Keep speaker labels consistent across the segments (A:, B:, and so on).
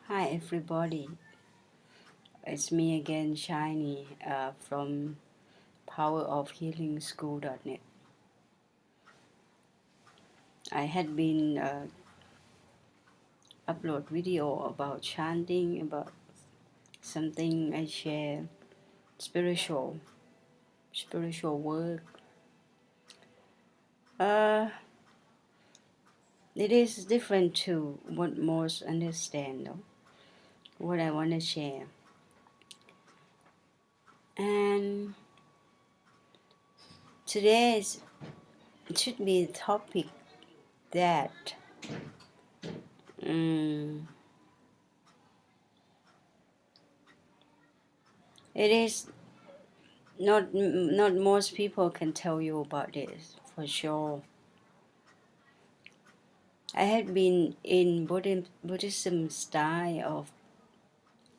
A: Hi everybody, it's me again, Shiny, from powerofhealingschool.net. I had been upload video about chanting, about something I share, spiritual work. Uh, it is different to what most understand, though, what I want to share. And today's it should be a topic that it is not most people can tell you about this for sure. I had been in Buddhism style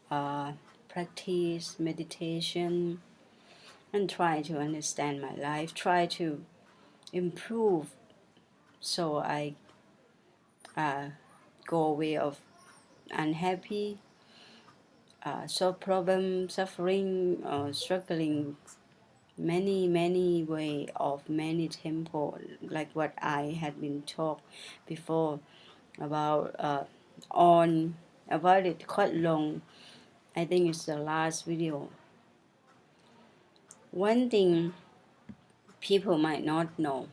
A: of practice meditation and try to understand my life, try to improve, so I go away of unhappy, solve problem, suffering, struggling, many way of many temple, like what I had been taught before about on about it quite long. I think it's the last video. One thing people might not know,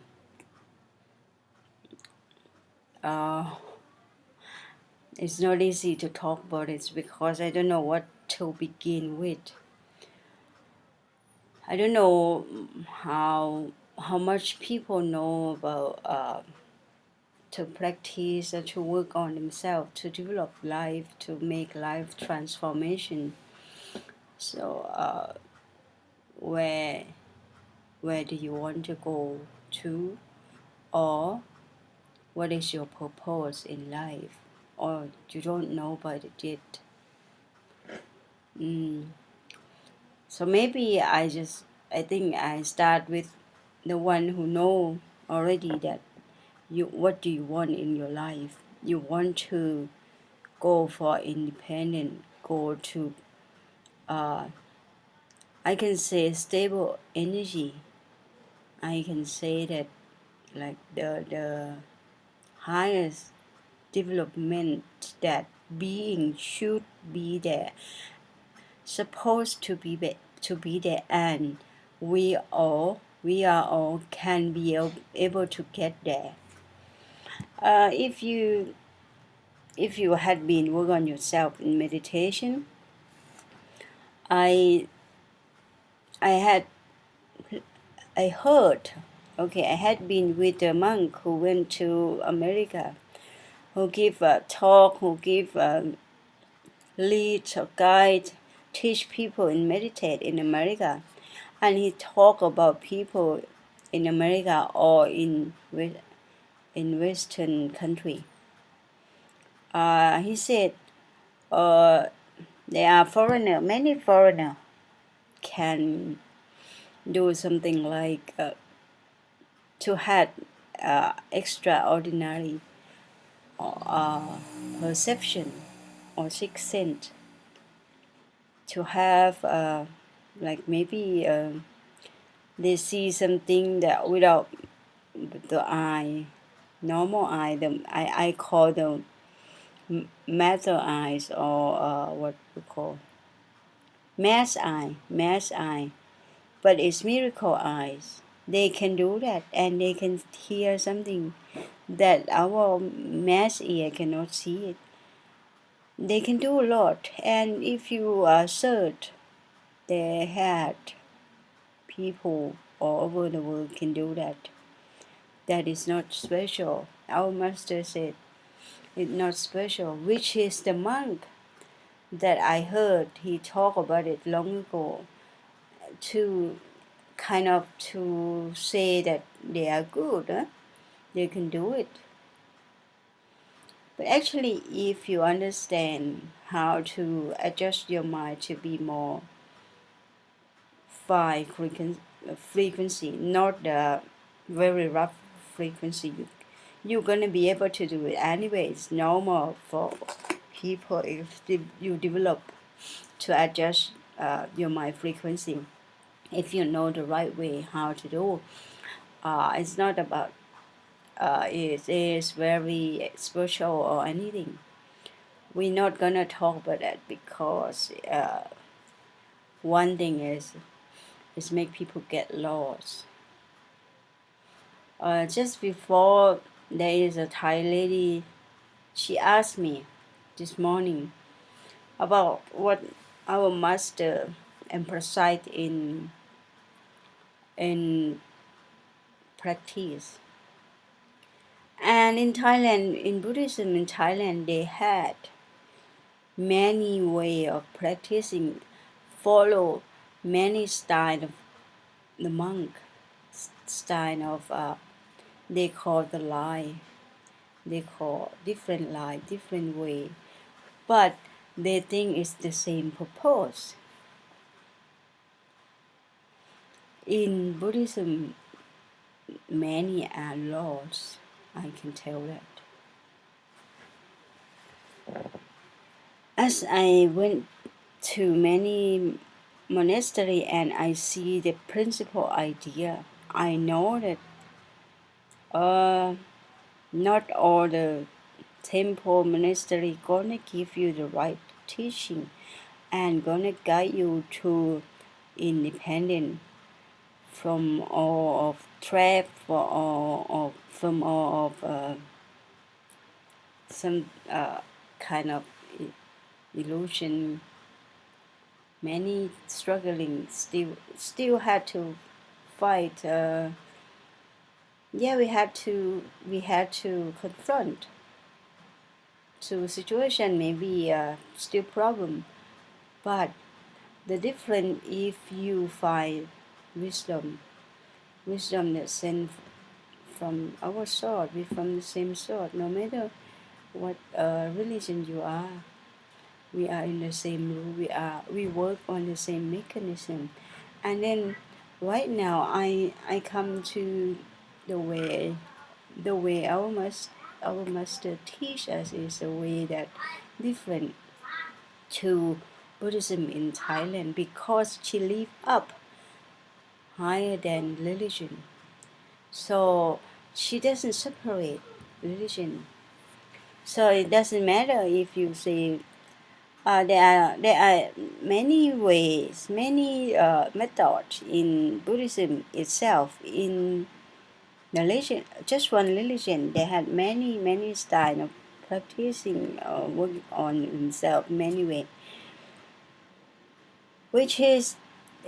A: it's not easy to talk about it because I don't know what to begin with. I don't know how much people know about to practice or to work on themselves, to develop life, to make life transformation. So where do you want to go to, or what is your purpose in life, or you don't know about it yet. So maybe I think I start with the one who know already that what do you want in your life. You want to go for independent, go to I can say stable energy. I can say that like the highest development that being should be there, supposed to be there, and we are all can be able to get there. If you had been work on yourself in meditation, I heard, okay, I had been with a monk who went to America, who give a talk, who give lead or guide, teach people and meditate in America, and he talk about people in America or in Western country. He said there are foreigner, many foreigner can do something like to have extraordinary perception or sixth sense, to have like maybe they see something that without the eye, normal eye, I call them matter eyes, or what we call mass eye, but it's miracle eyes. They can do that, and they can hear something that our mass ear cannot see it. They can do a lot, and if you search, they had people all over the world can do that. That is not special. Our master said it's not special, which is the monk that I heard he talk about it long ago, to kind of to say that they are good, they can do it. But actually, if you understand how to adjust your mind to be more fine frequency, not the very rough frequency, you're gonna be able to do it anyway. It's normal for people if you develop to adjust your mind frequency. If you know the right way how to do, it's not about it is very special or anything. We're not gonna talk about that because one thing is make people get lost. Just before, there is a Thai lady. She asked me this morning about what our master emphasized in practice. And in Thailand, in Buddhism in Thailand, they had many way of practicing, follow many style of the monk, style of they call the line, they call different line, different way, but they think it's the same purpose. In Buddhism, many are lost, I can tell that. As I went to many monastery and I see the principal idea, I know that not all the temple monastery gonna give you the right teaching and gonna guide you to independent from all of trap or from all of some kind of illusion. Many struggling still had to fight. We had to confront to situation, maybe still problem, but the difference if you find wisdom that sent from our sword, we from the same sword, no matter what religion you are, we are in the same room, we work on the same mechanism. And then right now I come to the way our master teach us is a way that different to Buddhism in Thailand, because she live up higher than religion. So she doesn't separate religion. So it doesn't matter if you say there are many ways, many methods in Buddhism itself. In religion, just one religion, they had many styles of practicing working on himself many ways. Which is,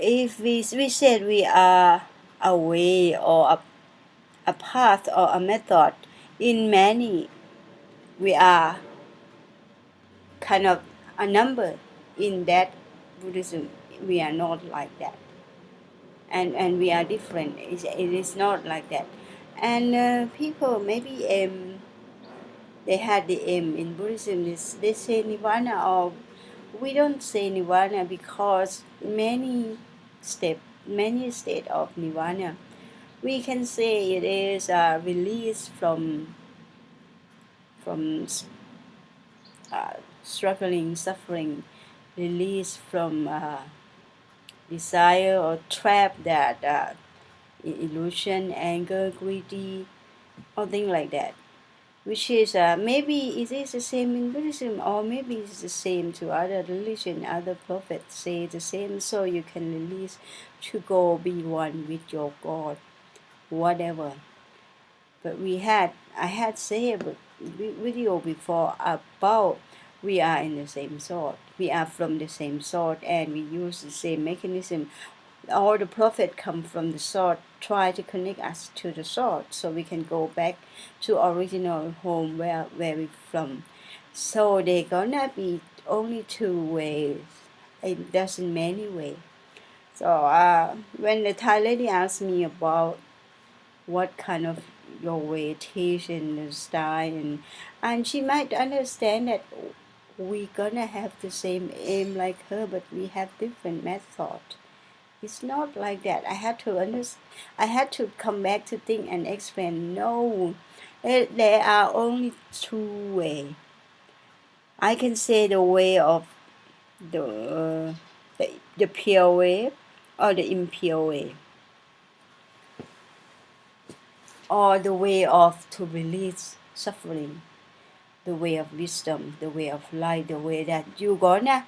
A: if we said we are a way or a path or a method, in many we are kind of a number in that Buddhism. We are not like that, and we are different. It is not like that. And people maybe they had the aim in Buddhism. They say nirvana, or we don't say nirvana because many state of nirvana. We can say it is a release from struggling, suffering, release from desire or trap that illusion, anger, greedy, or things like that. Which is maybe it is the same in Buddhism, or maybe it's the same to other religion. Other prophets say the same, so you can release to go be one with your God, whatever. But I had said a video before about we are in the same sort. We are from the same sort, and we use the same mechanism. All the prophets come from the sword, try to connect us to the sword so we can go back to original home where we from. So they gonna be only two ways. It doesn't many ways. So when the Thai lady asked me about what kind of your way teaching and style, and she might understand that we gonna have the same aim like her, but we have different method. It's not like that. I had to come back to think and explain. No, there are only two ways. I can say the way of the the pure way or the impure way, or the way of to release suffering, the way of wisdom, the way of light, the way that you gonna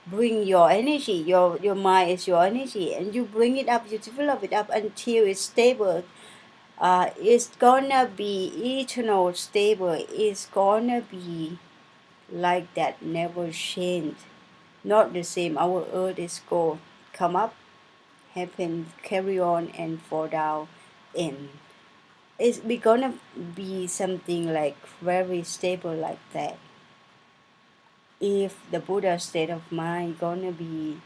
A: bring your energy, your mind is your energy, and you bring it up, you develop it up until it's stable. It's gonna be eternal, stable. It's gonna be like that, never change. Not the same. Our earth is go, come up, happen, carry on, and fall down, and it's we gonna be something like very stable like that. If the Buddha state of mind gonna be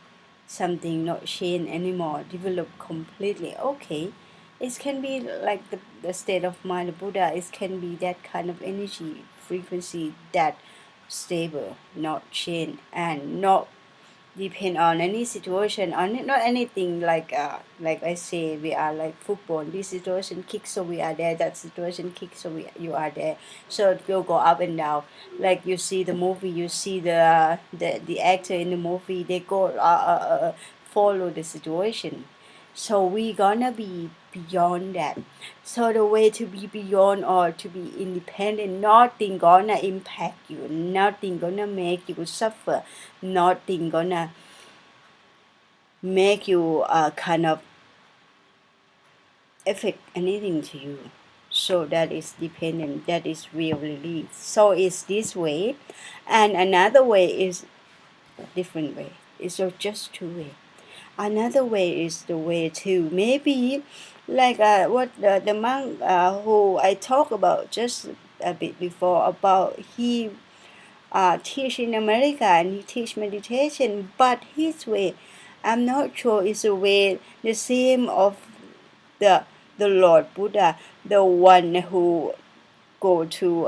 A: something not change anymore, develop completely, okay, it can be like the state of mind, the Buddha, it can be that kind of energy, frequency that stable, not change, and not depend on any situation, on not anything like I say, we are like football, this situation kicks so we are there, that situation kicks so you are there, so it will go up and down. Like you see the movie, you see the actor in the movie, they go follow the situation. So we gonna be beyond that. So the way to be beyond or to be independent, nothing gonna impact you, nothing gonna make you suffer, nothing gonna make you kind of affect anything to you. So that is dependent, that is real release. So it's this way, and another way is different way. It's just two way. Another way is the way to maybe like what the monk who I talked about just a bit before, about he teach in America and he teach meditation, but his way, I'm not sure it's a way the same of the the Lord Buddha, the one who go to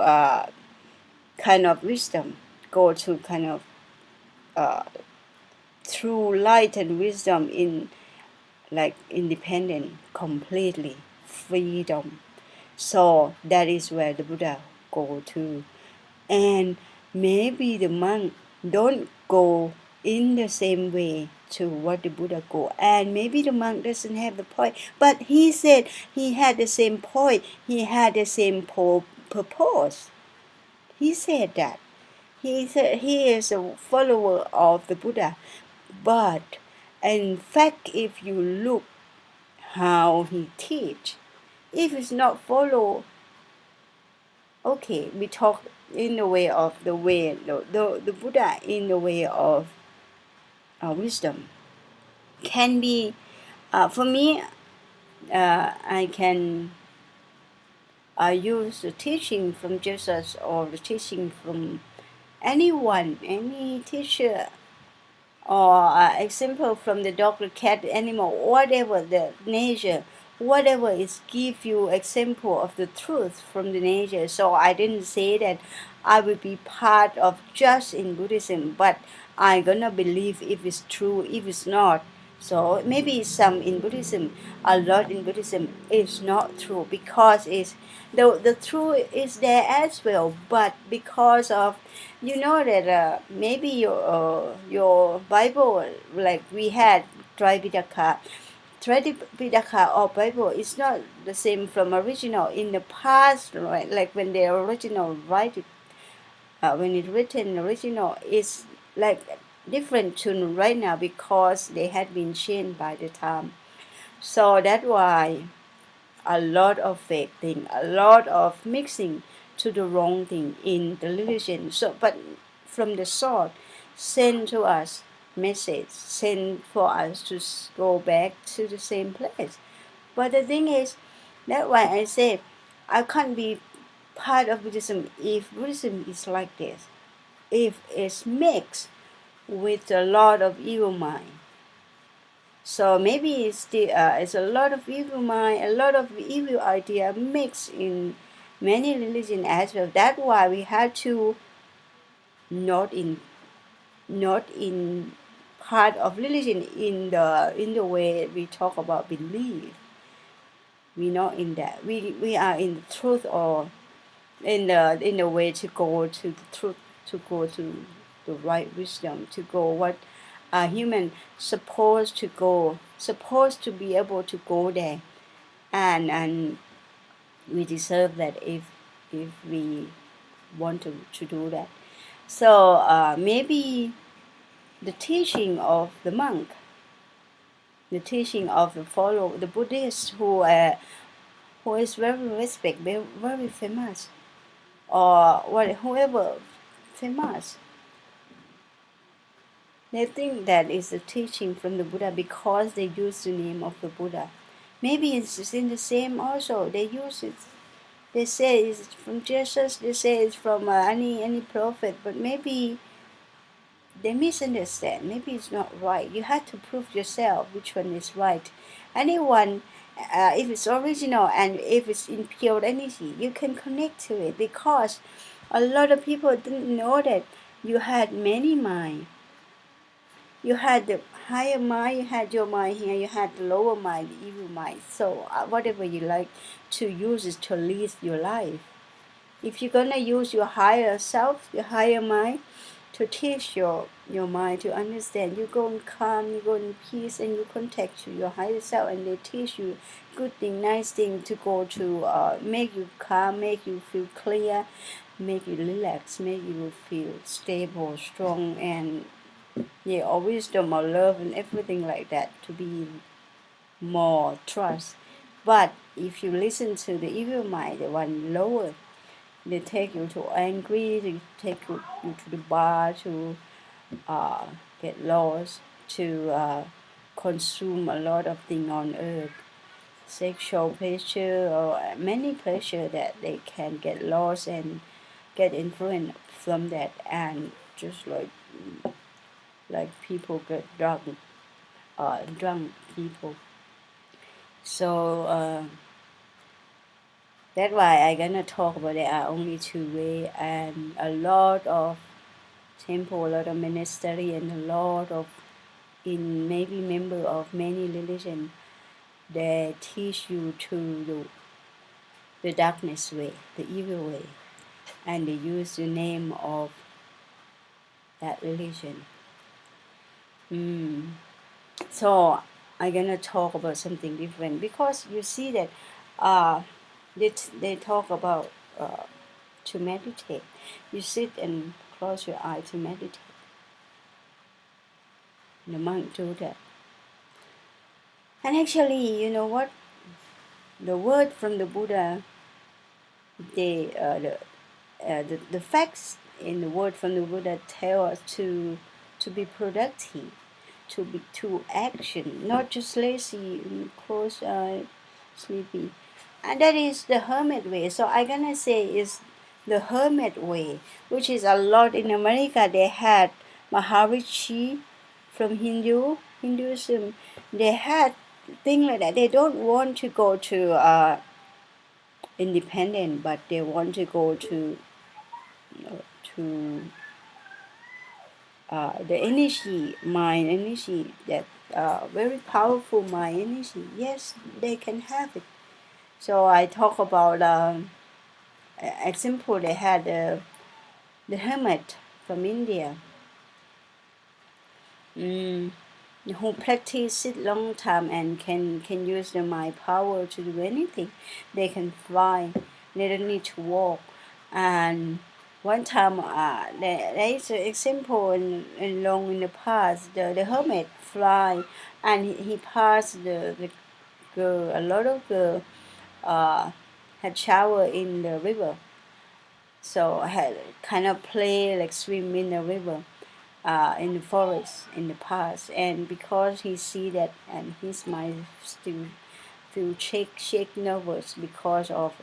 A: kind of wisdom, go to kind of uh, through light and wisdom in like independent, completely freedom. So that is where the Buddha go to. And maybe the monk don't go in the same way to what the Buddha go, and maybe the monk doesn't have the point, but he said he had the same point, he had the same purpose. He said that he said he is a follower of the Buddha, but in fact if you look how he teach, if it's not follow, okay, we talk in the way of the Buddha in the way of wisdom can be for me I can use the teaching from Jesus or the teaching from anyone, any teacher, or example from the dog, the cat, the animal, whatever the nature, whatever is give you example of the truth from the nature. So I didn't say that I will be part of just in Buddhism, but I gonna believe if it's true, if it's not. So maybe some in Buddhism, a lot in Buddhism is not true, because it's the truth is there as well, but because of you know that maybe your Bible, like we had Tripitaka, Tripitaka or Bible is not the same from original in the past, right? Like when the original write it, when it written original is like different to right now because they had been changed by the time. So that's why a lot of fake thing, a lot of mixing to the wrong thing in the religion. So, but from the source, send to us message, send for us to go back to the same place. But the thing is, that's why I say I can't be part of Buddhism if Buddhism is like this. If it's mixed with a lot of evil mind. So maybe it's a lot of evil mind, a lot of evil idea mixed in many religion as well. That's why we have to not in not in part of religion in the way we talk about belief. We not in that. We are in the truth or in the way to go to the truth. to go to the right wisdom, to go what a human supposed to go, supposed to be able to go there, and we deserve that if we want to do that. So maybe the teaching of the monk, the teaching of the Buddhist who is very respected, very famous, or whoever famous, they think that is the teaching from the Buddha because they use the name of the Buddha. Maybe it's in the same also. They use it. They say it's from Jesus. They say it's from any prophet. But maybe they misunderstand. Maybe it's not right. You have to prove yourself which one is right. Anyone, if it's original and if it's in pure energy, you can connect to it because a lot of people didn't know that you had many minds. You had the higher mind, you had your mind here, you had the lower mind, the evil mind. So whatever you like to use is to lead your life. If you're gonna use your higher self, your higher mind, to teach your mind to understand, you go in calm, you go in peace, and you contact to your higher self, and they teach you good thing, nice thing to go to make you calm, make you feel clear, make you relax, make you feel stable, strong, and or wisdom or love and everything like that to be more trust. But if you listen to the evil mind, the one lower, they take you to angry, they take you to the bar to get lost, to consume a lot of things on earth, sexual pleasure or many pleasure that they can get lost and get influenced from that, and just like people get drunk people. So that's why I'm gonna talk about there are only two ways, and a lot of temple, a lot of monastery, and a lot of in maybe member of many religion, they teach you to the darkness way, the evil way, and they use the name of that religion. So I'm gonna talk about something different because you see that they talk about to meditate. You sit and close your eye to meditate. The monk do that. And actually, you know what? The word from the Buddha, the facts in the word from the Buddha tell us to be productive, to action, not just lazy, close eye, sleepy. And that is the hermit way. So I'm gonna say is the hermit way, which is a lot in America. They had Maharishi from Hinduism. They had things like that. They don't want to go to independent, but they want to go to the energy, mind energy, that very powerful mind energy. Yes, they can have it. So I talk about example. They had the hermit from India, who practice it long time and can use the mind power to do anything. They can fly. They don't need to walk. And one time, there is an example in long in the past. The hermit fly, and he passed the girl. A lot of girl had shower in the river. So I had kind of play like swim in the river, in the forest in the past. And because he see that, and his mind still feel shake nervous because of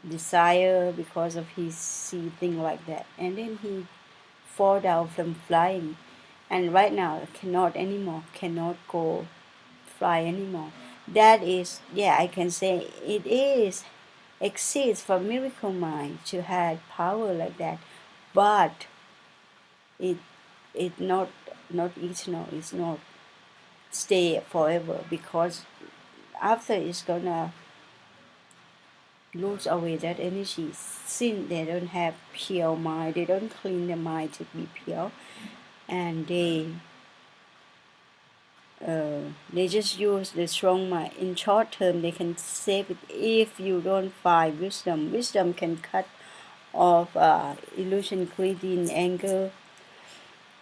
A: desire, because of his see thing like that, and then he fall down from flying, and right now cannot go fly anymore. That is, yeah, I can say it is exists for miracle mind to have power like that, but it not eternal. It's not stay forever, because after it's gonna lose away that energy. Since they don't have pure mind, they don't clean their mind to be pure, and they just use the strong mind. In short term, they can save it if you don't find wisdom. Wisdom can cut off illusion, greed, anger.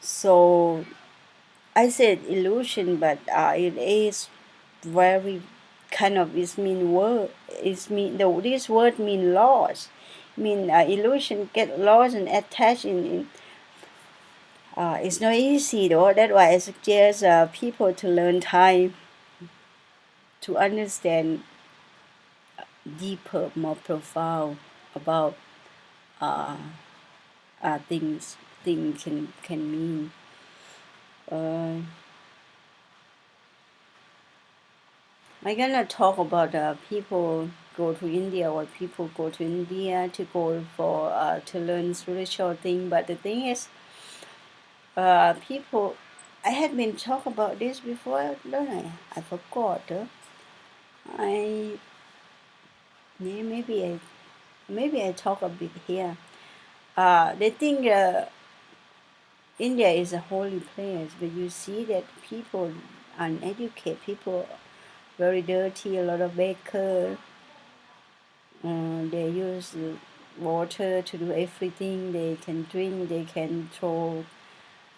A: So I said illusion, but it is very kind of is mean word. Is mean this word mean loss. Mean illusion get lost and attached in it's not easy though. That's why I suggest people to learn Thai to understand deeper, more profound about uh, things can mean. Uh, I'm gonna talk about people go to India or people go to India to go for to learn spiritual thing. But the thing is, people, I had been talk about this before, don't I? I forgot. I yeah, maybe I talk a bit here. They think India is a holy place, but you see that people uneducated, people very dirty, a lot of baker. They use water to do everything. They can drink, they can throw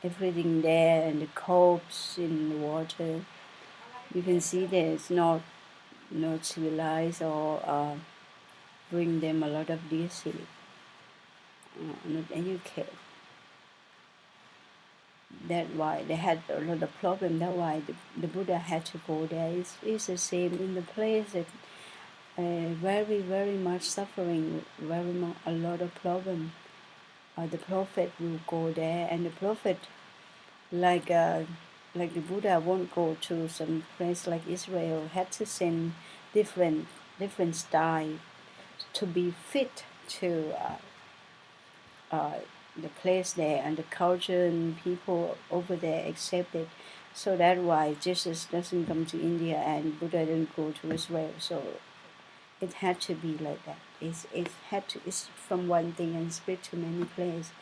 A: everything there, and the corpse in the water. You can see that it's not civilized or bring them a lot of disease, not educated. That's why they had a lot of problem. That's why the Buddha had to go there. It's the same in the place that very much suffering, a lot of problem. The prophet will go there, and the prophet like uh, like the Buddha won't go to some place like Israel. Had to send different style to be fit to uh, the place there and the culture and people over there accept it. So that's why Jesus doesn't come to India and Buddha didn't go to Israel. So it had to be like that. It's from one thing and spread to many places.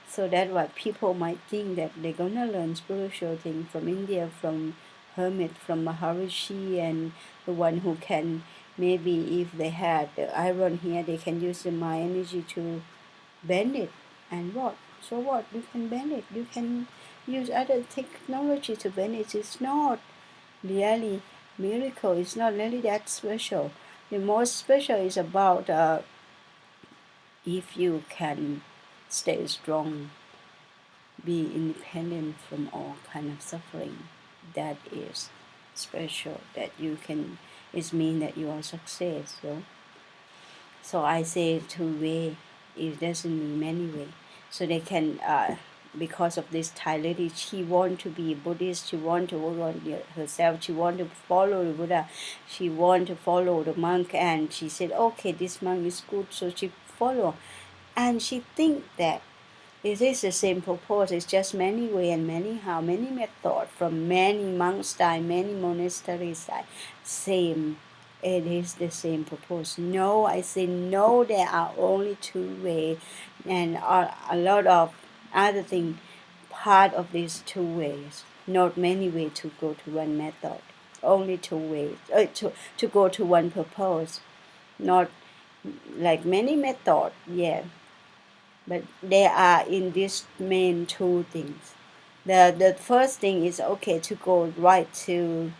A: So that's why people might think that they're gonna learn spiritual thing from India, from hermit, from Maharishi, and the one who can maybe if they had the iron here, they can use the mind energy to bend it. And what? So what? You can bend it. You can use other technology to bend it. It's not really miracle. It's not really that special. The most special is about if you can stay strong, be independent from all kind of suffering. That is special. That you can. It means that you are success. So I say two way. It doesn't mean many way. So they can. Because of this Thai lady, she want to be Buddhist. She want to work on herself. She want to follow the Buddha. She want to follow the monk, and she said, "Okay, this monk is good." So she follow, and she think that it is the same purpose. It's just many way and many how, many method from many monk style, many monastery style. Same. It is the same purpose. No, I say no. There are only two way, and a lot of other thing. Part of these two ways. Not many way to go to one method. Only two ways. To go to one purpose. Not like many method. Yeah, but they are in these main two things. The first thing is okay to go right to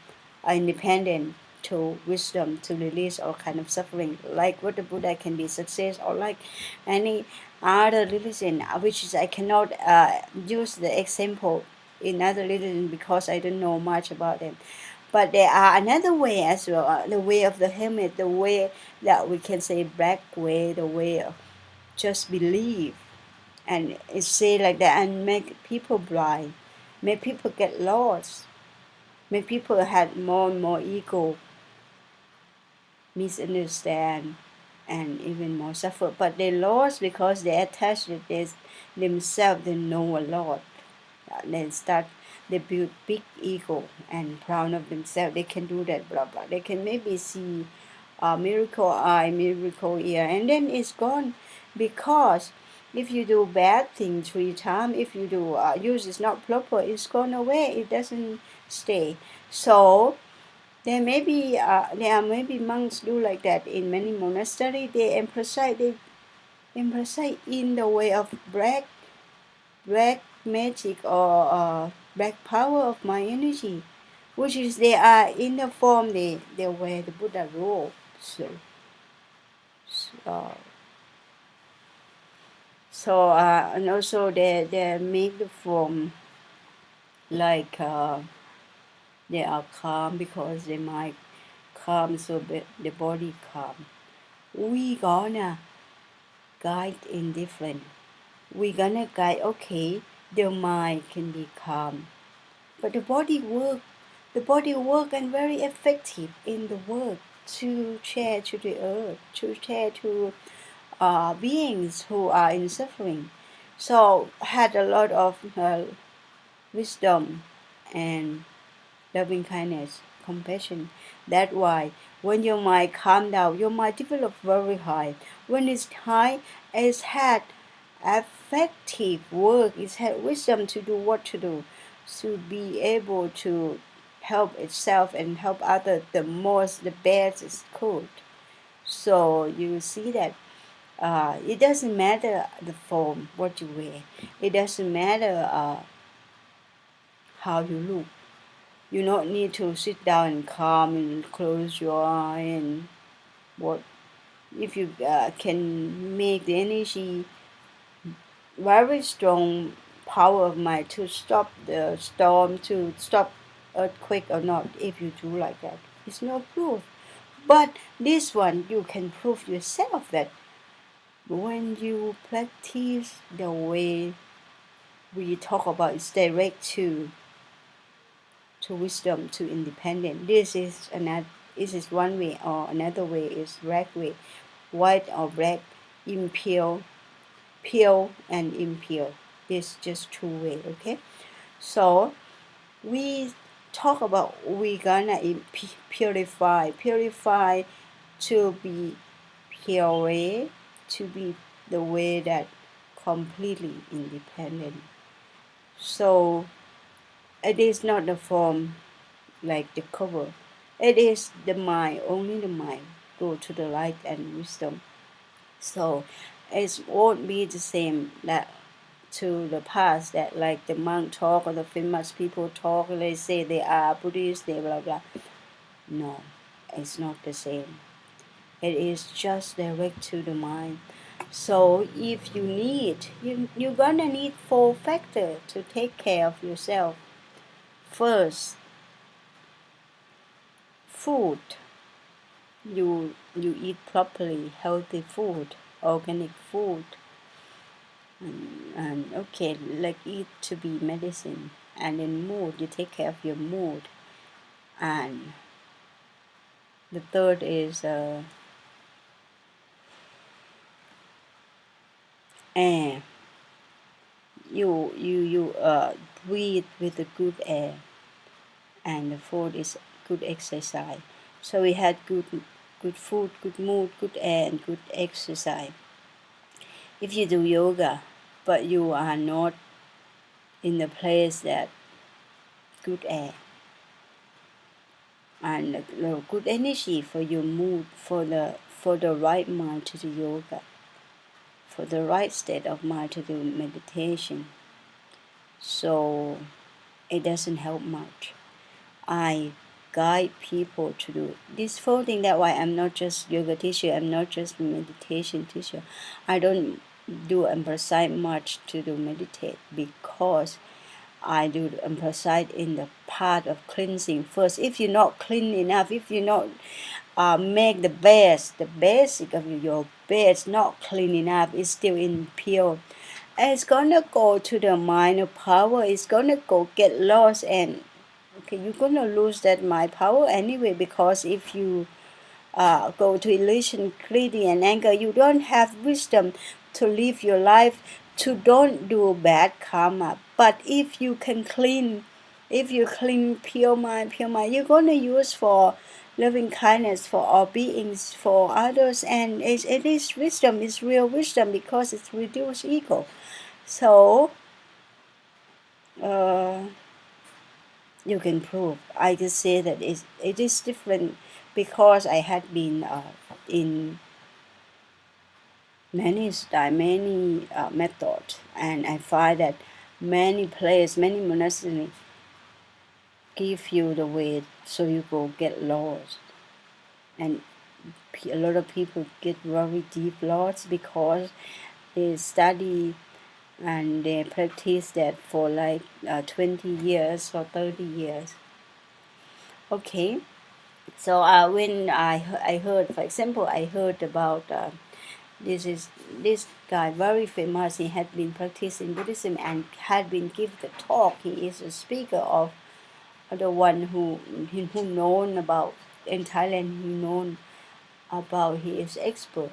A: independent, to wisdom, to release all kind of suffering, like what the Buddha can be success, or like any other religion, which is I cannot use the example in other religion because I don't know much about them. But there are another way as well, the way of the hermit, the way that we can say black way, the way of just believe and it say like that and make people blind, make people get lost, make people have more and more ego, misunderstand, and even more suffer. But they lost because they attach that they themselves they know a lot. Then start they build big ego and proud of themselves. They can do that, blah blah. They can maybe see miracle eye, miracle ear, and then it's gone. Because if you do bad thing 3 times, if you do use is not proper, it's gone away. It doesn't stay. So there are maybe monks do like that in many monasteries. They emphasize in the way of black magic or black power of my energy, which is they are in the form they wear the Buddha robe. So and also they make the form like they are calm because they mind calm, so the body calm. We gonna guide in different. We gonna guide, okay, the mind can be calm, but the body work and very effective in the work to share to the earth, to share to beings who are in suffering. So had a lot of wisdom and loving kindness, compassion. That's why when your mind calm down, your mind develop very high. When it's high, it's had effective work, it's had wisdom to do what to do, to be able to help itself and help others the best it could. So you see that it doesn't matter the form, what you wear. It doesn't matter how you look. You don't need to sit down and calm and close your eye and what. If you can make the energy very strong power of mind to stop the storm, to stop earthquake or not, if you do like that, it's no proof. But this one you can prove yourself that when you practice the way we talk about, it's direct to wisdom, to independence. This is one way, or another way is red way, white or black, impure, pure and impure. This just two way, okay? So we talk about we gonna purify to be pure way, to be the way that completely independent. So it is not the form like the cover. It is the mind, only the mind go to the light and wisdom. So it won't be the same that to the past that like the monk talk or the famous people talk, they say they are Buddhist, they blah blah. No, it's not the same. It is just direct to the mind. So if you need, you're gonna need 4 factors to take care of yourself. First, food. You eat properly, healthy food, organic food, and okay, like eat to be medicine. And in mood, you take care of your mood. And the third is air. You breathe with the good air, and the fourth is good exercise. So we had good food, good mood, good air, and good exercise. If you do yoga, but you are not in the place that good air and good energy for your mood, for the right mind to do yoga, for the right state of mind to do meditation. So it doesn't help much. I guide people to do this whole thing. That's why I'm not just yoga teacher, I'm not just meditation teacher. I don't do emphasize much to do meditate, because I do emphasize in the part of cleansing first. If you're not clean enough, if you not make the basic of your base not clean enough, it's still impure. It's gonna go to the mind of power. It's gonna go get lost, and okay, you're gonna lose that mind power anyway. Because if you go to illusion, greedy, and anger, you don't have wisdom to live your life, to don't do bad karma. But if you clean pure mind, you're gonna use for loving kindness for all beings, for others, and it is wisdom, it's real wisdom because it's reduced ego. So you can prove. I just say that it is different because I had been in many style, many methods, and I find that many places, many monasteries give you the way so you go get lost, and a lot of people get very deep lost because they study and they practice that for like 20 years or 30 years. Okay, so when I heard, for example, I heard about this guy very famous. He had been practicing Buddhism and had been given the talk. He is a speaker of the one who known about in Thailand. He known about, he is expert.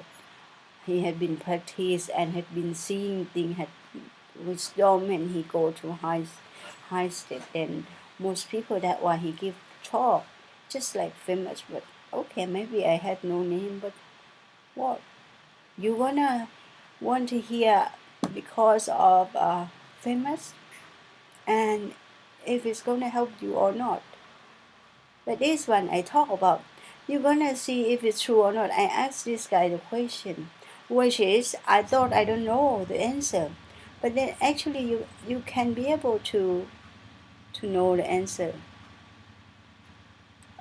A: He had been practiced and had been seeing things, had wisdom, and he go to high state. And most people, that why he give talk, just like famous. But okay, maybe I had no name, but what you want to hear because of famous, and if it's gonna help you or not. But this one I talk about, you're gonna see if it's true or not. I asked this guy the question, which is I thought I don't know the answer, but then actually you can be able to know the answer.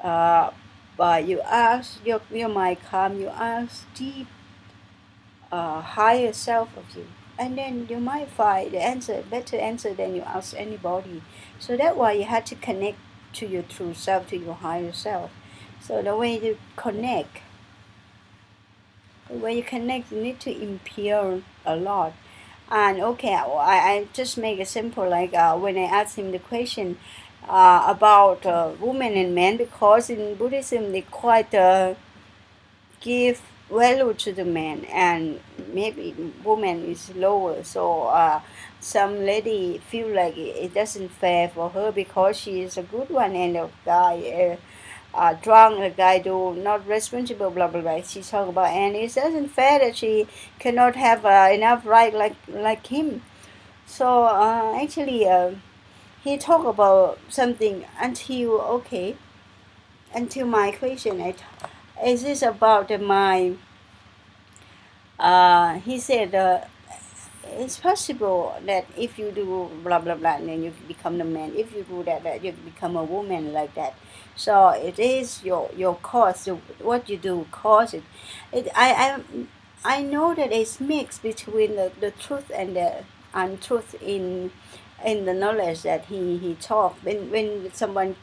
A: But you ask your mind calm, you ask deep higher self of you, and then you might find the answer, better answer than you ask anybody. So that's why you had to connect to your true self, to your higher self. So the way you connect, you need to impure a lot. And okay, I just make a simple, like when I asked him the question about women and men, because in Buddhism they quite give value to the man, and maybe woman is lower. So some lady feel like it doesn't fair for her because she is a good one, and the guy drunk, the guy do not responsible, blah blah blah. She talk about, and it doesn't fair that she cannot have enough right like him. So actually he talk about something until okay, until my question. Is this about the mind? He said it's possible that if you do blah blah blah, then you become the man. If you do that you become a woman, like that. So it is your cause. What you do cause it. I know that it's mixed between the truth and the untruth in the knowledge that he taught. When someone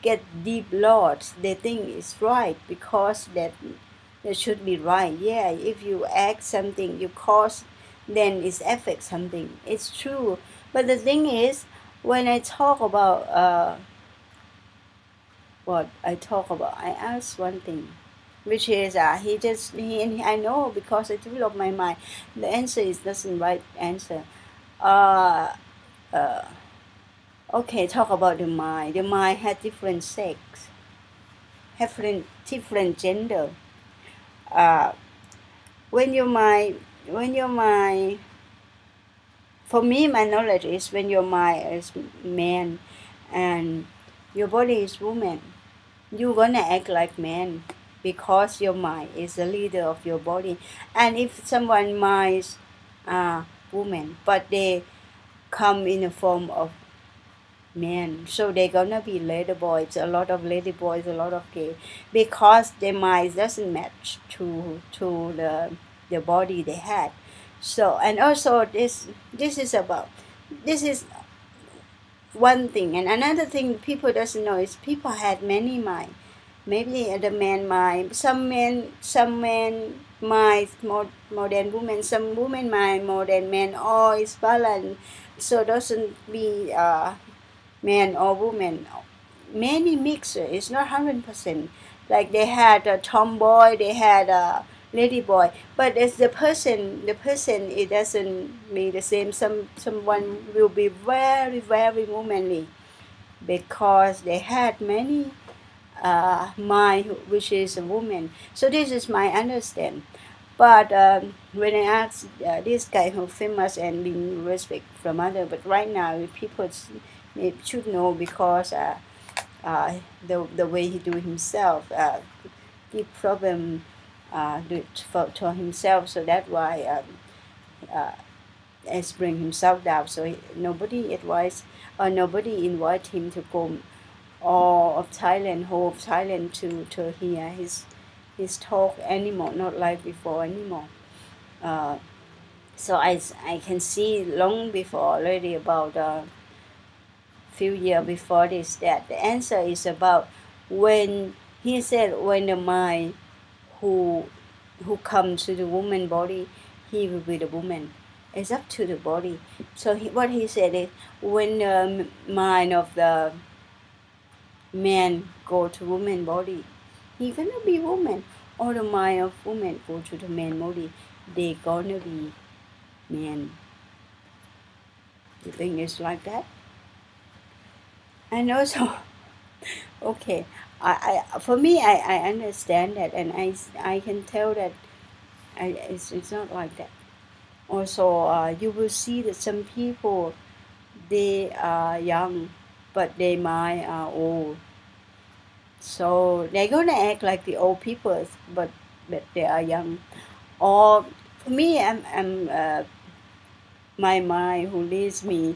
A: get deep lost, they think it's right because that should be right. Yeah, if you act something, you cause, then it affects something. It's true. But the thing is, when I talk about what I talk about, I ask one thing, which is I know because I develop my mind. The answer is doesn't right answer. Uh, uh, okay, talk about the mind. The mind has different sex, different gender. Uh, when your mind, for me, my knowledge is when your mind is man and your body is woman, you're gonna act like man because your mind is the leader of your body. And if someone minds woman, but they come in the form of man, so they're gonna be lady boys, a lot of lady boys, a lot of gay, because their mind doesn't match to the body they had. So, and also this is about, this is one thing. And another thing people doesn't know is people had many mind. Maybe the man mind, some men mind more than women, some women mind more than men, or it's balanced. So doesn't be man or woman. Many mixer. It's not 100%. Like they had a tomboy, they had a lady boy, but as the person, it doesn't be the same. Someone will be very womanly because they had many mind, which is a woman. So this is my understand. But when I ask this guy who famous and being respect from other, but right now people should know because the way he do himself give problem to himself. So that's why bring himself down. So nobody advise or nobody invite him to go all of Thailand, whole of Thailand to hear his talk anymore, not like before anymore. Uh, so I can see long before already about few years before this that the answer is about when he said when the mind who comes to the woman body, he will be the woman. It's up to the body. So what he said is when the mind of the man go to woman body, he gonna be woman. Or the mind of woman go to the man body, they gonna be man. You think it's like that? And also, okay, for me, I understand that, and I can tell that it's not like that. Also, you will see that some people, they are young, but their mind are old. So they're gonna act like the old people, but they are young. Or for me, I'm my mind who leads me,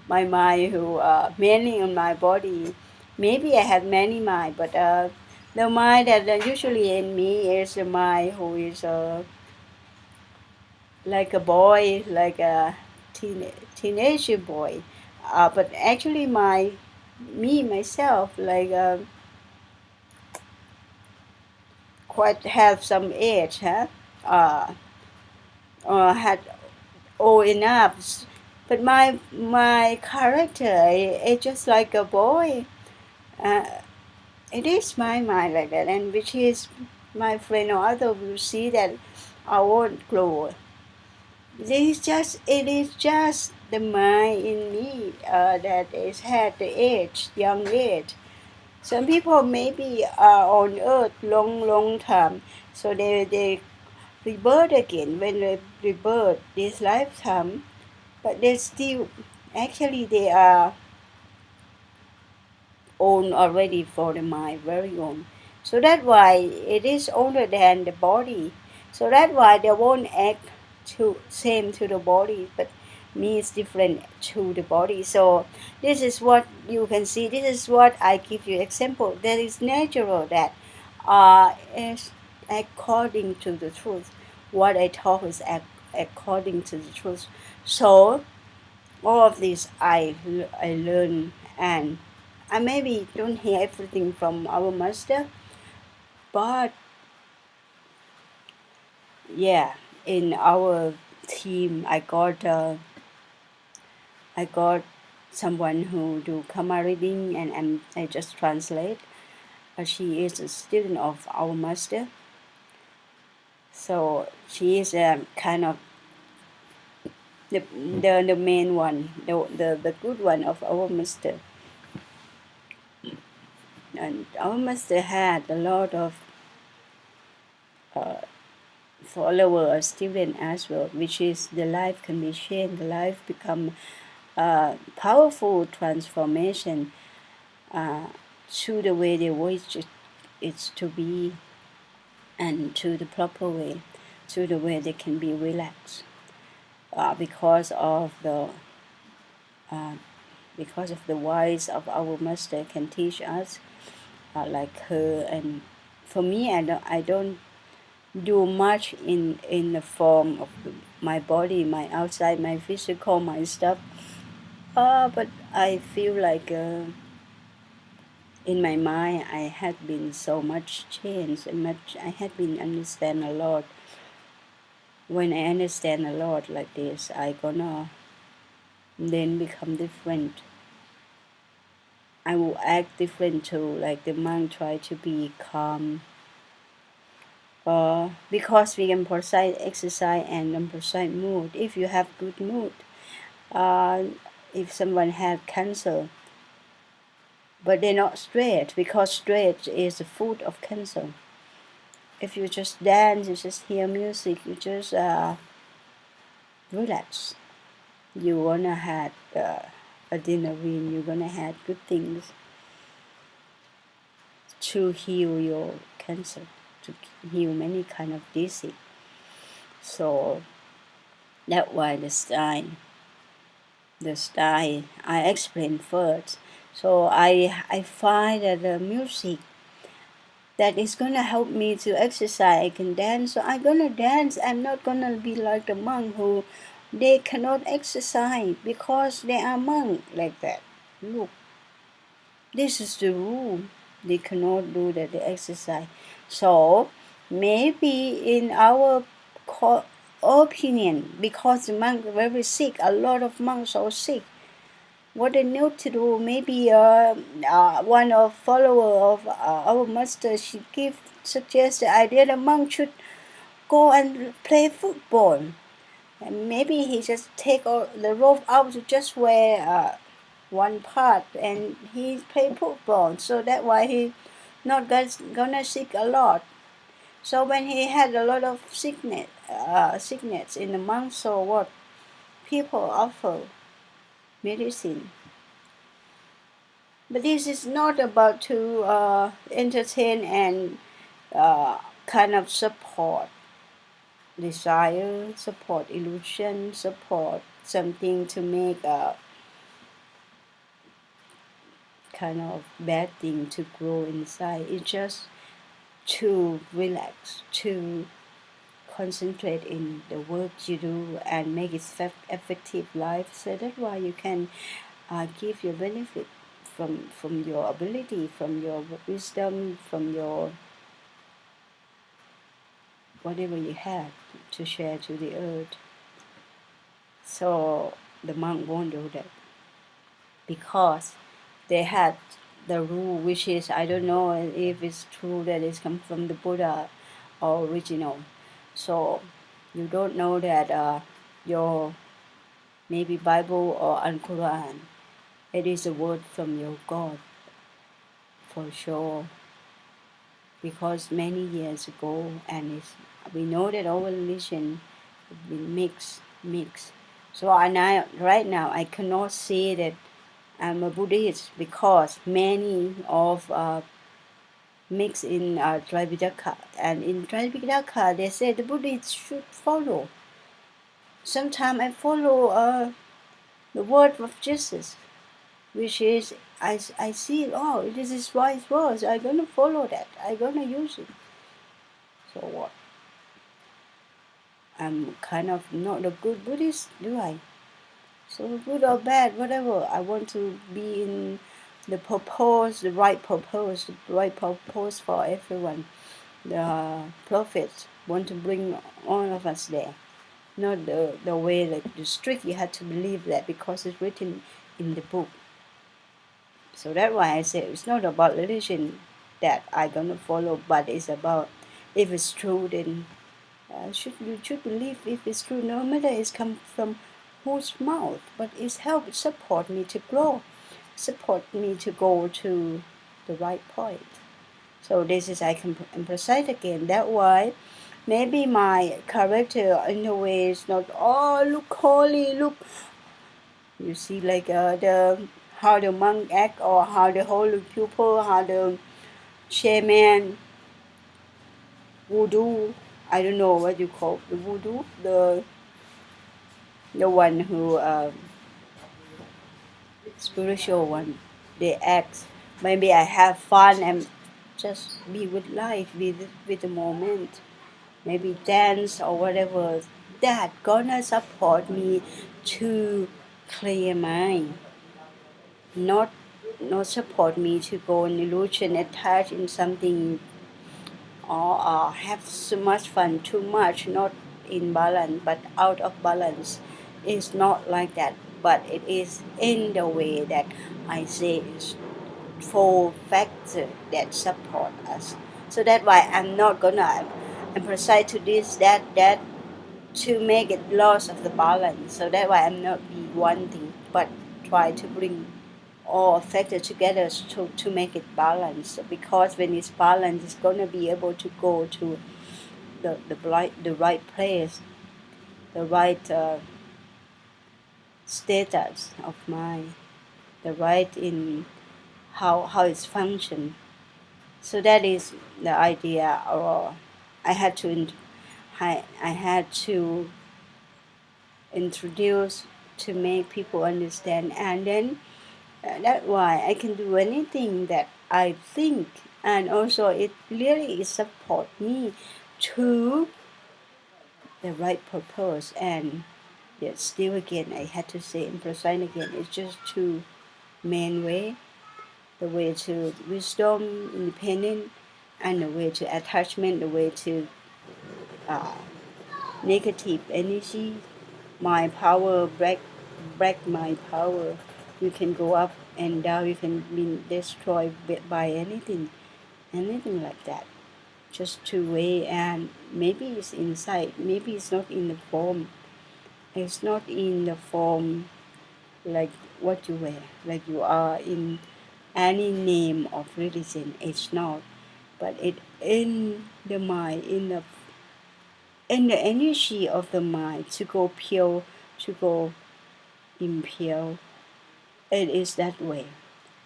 A: my mind who mainly on my body. Maybe I have many mind, but the mind that usually in me is the mind who is like a boy, like a teenage boy. But actually, me myself, like quite have some age, huh? Uh, had old enough, but my character is just like a boy. Uh, it is my mind like that, and which is my friend or other will see that I won't grow. It is just the mind in me that is had the age, young age. Some people maybe are on earth long time, so they rebirth again when they rebirth this lifetime, but they still actually they are own already for the mind, very own. So that's why it is older than the body. So that's why they won't act to same to the body, but me is different to the body. So this is what you can see. This is what I give you example. That is natural. That is according to the truth. What I talk is according to the truth. So all of this I learn, and I maybe don't hear everything from our master, but yeah, in our team I got someone who do karma reading, and I just translate. She is a student of our master, so she is kind of the main one, the good one of our master. And our master had a lot of follower or student as well, which is the life can be changed, the life become powerful transformation to the way they wish it's to be, and to the proper way, to the way they can be relaxed because of the wise of our master can teach us like her. And for me, I don't do much in the form of my body, my outside, my physical, my stuff. But I feel like in my mind I had been so much changed, and much I had been understand a lot. When I understand a lot like this, I gonna then become different. I will act different too, like the monk try to be calm. Because we can provide exercise and provide mood. If you have good mood, if someone had cancer, but they're not straight, because straight is the food of cancer. If you just dance, you just hear music, you just relax, you're gonna have adrenaline, you're gonna have good things to heal your cancer, to heal many kind of disease. So that's why the style I explain first. So I find that the music that is gonna help me to exercise, I can dance, so I'm gonna dance. I'm not gonna be like the monk who they cannot exercise because they are monk like that. Look, this is the rule. They cannot do that, the exercise. So maybe in our opinion, because the monk are very sick, a lot of monks are sick. What they need to do, maybe one of follower of our master, she suggest the idea the monk should go and play football. And maybe he just take all the robe out to just wear one part, and he play football. So that's why he not gonna sick a lot. So when he had a lot of sickness in the month, so what? People offer medicine. But this is not about to entertain and kind of support desire, support illusion, support something to make a kind of bad thing to grow inside. It's just to relax, to concentrate in the work you do and make it effective life. So that's why you can give your benefit from your ability, from your wisdom, from your whatever you have to share to the earth. So the monk won't do that because they had the rule, which is, I don't know if it's true that it's come from the Buddha or original. So you don't know that your maybe Bible or Quran, it is a word from your God for sure, because many years ago, and we know that our religion has been mixed. So right now I cannot say that I'm a Buddhist because many of mix in Tripitaka, and in Tripitaka they say the Buddhists should follow. Sometimes I follow the word of Jesus, which is I see, oh, this is wise words, I'm gonna follow that, I'm gonna use it. So what? I'm kind of not a good Buddhist, do I? So good or bad, whatever. I want to be in the purpose, the right purpose for everyone. The prophets want to bring all of us there, not the way like the strict. You have to believe that because it's written in the book. So that's why I say it's not about religion that I'm gonna follow, but it's about if it's true, then you should believe if it's true, no matter it's come from whose mouth, but it's help support me to grow, support me to go to the right point. So this is I can emphasize again. That why maybe my character in a way is not look holy, look, you see, like the how the monk act, or how the holy pupil, how the shaman voodoo, I don't know what you call the voodoo, the one who spiritual one, they act. Maybe I have fun and just be with life, with the moment. Maybe dance or whatever. That gonna support me to clear mind. Not support me to go in illusion, attach in something, or have so much fun, too much, not in balance, but out of balance. It's not like that, but it is in the way that I say it's four factors that support us. So that's why I'm not gonna emphasize to this, that to make it loss of the balance. So that's why I'm not be one thing, but try to bring all factor together to make it balanced, because when it's balanced, it's going to be able to go to the right place, the right status of mind, the right in how it's function. So that is the idea, or I had to I had to introduce to make people understand, and then that's why I can do anything that I think, and also it really support me to the right purpose. And yet still again I had to say, emphasize again, it's just two main way: the way to wisdom, independent, and the way to attachment, the way to uh, negative energy, my power, break my power. You can go up and down, you can be destroyed by anything like that. Just two way, and maybe it's inside, maybe it's not in the form. It's not in the form like what you wear, like you are in any name of religion. It's not, but it in the mind, in the energy of the mind to go pure, to go impure. It is that way,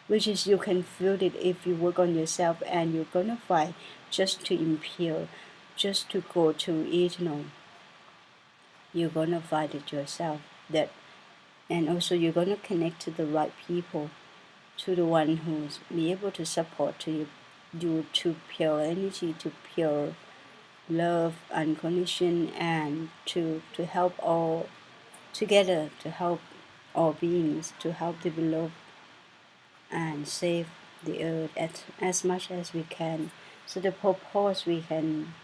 A: which is you can feel it if you work on yourself, and you're gonna find just to impure, just to go to eternal. You're gonna find it yourself, that, and also you're gonna connect to the right people, to the one who's be able to support to you to pure energy, to pure love and connection, and to help all together, to help all beings, to help develop and save the earth as much as we can. So the purpose, we can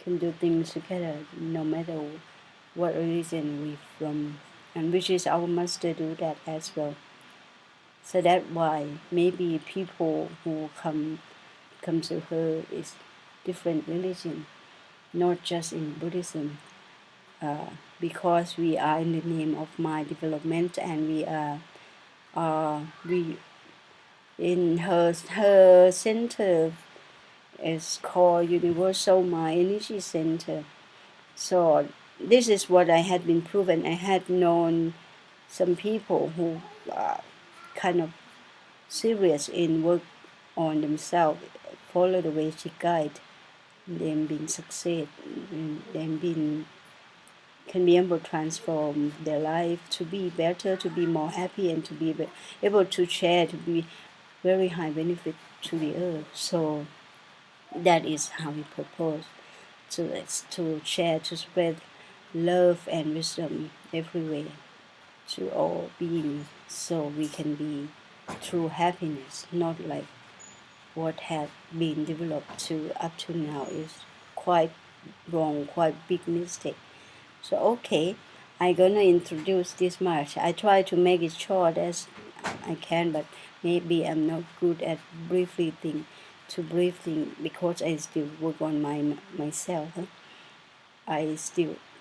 A: do things together, no matter what religion we from, and which is our master do that as well. So that's why maybe people who come to her is different religion, not just in Buddhism, because we are in the name of mind development, and we in her center is called Universal Mind Energy Center. So this is what I had been proven. I had known some people who are kind of serious in work on themselves, follow the way she guide, then been succeed, then been can be able to transform their life to be better, to be more happy, and to be able to share, to be very high benefit to the earth. So that is how we propose to share, to spread love and wisdom everywhere to all beings, so we can be true happiness, not like what had been developed to up to now is quite wrong, quite big mistake. So okay, I'm gonna introduce this much. I try to make it short as I can, but maybe I'm not good at briefing because I still work on myself.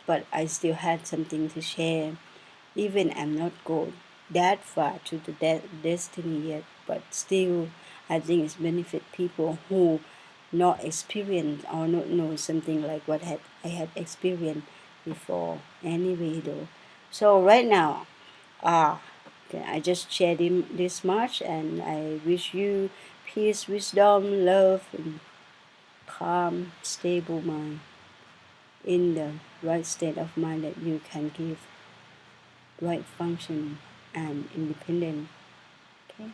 A: But I still had something to share. Even I'm not go that far to the destiny yet, but still I think it's benefit people who not experience or not know something like what I had experienced before anyway though. So right now, okay, I just shared this much, and I wish you peace, wisdom, love, and calm, stable mind, in the right state of mind that you can give right function and independent. Okay.